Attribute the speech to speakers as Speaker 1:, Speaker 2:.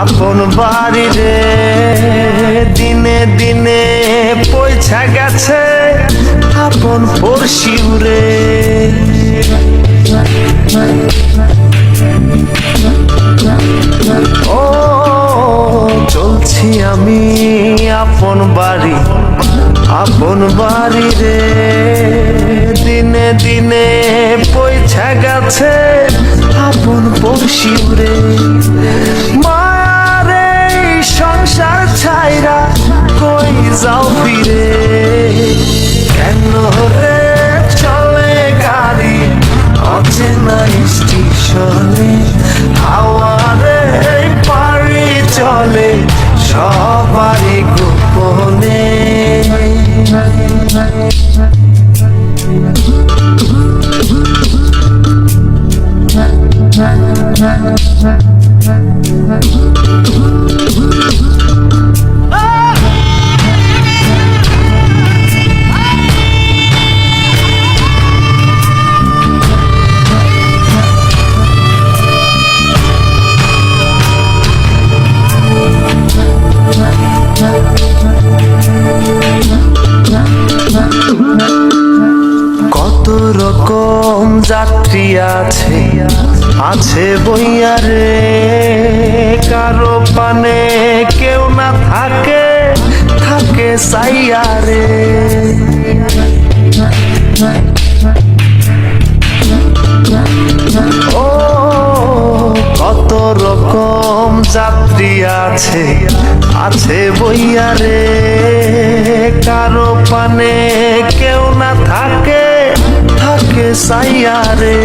Speaker 1: আপন বাড়ি রে দিনে দিনে পয়সা গেছে আপন পড়শিও রে। ও চলছি আমি আপন বাড়ি রে দিনে দিনে পয়সা গেছে আপন পড়শিও রে। মায়ারে সংসার ছাইরা কই যাও ফিরে, কেন রে চলে গাড়ি অচেনা স্টেশনে, হাওয়ারে পাড়ি চলে সবারই গোপনে। কত রকম যাত্রী আছে বইয়া রে, কারো পানে কেউ না থাকে সাইয়া রে। ও কত রকম যাত্রী আছে বইয়া রে, কারো পানে কেউ না থাকে সাইয়া রে।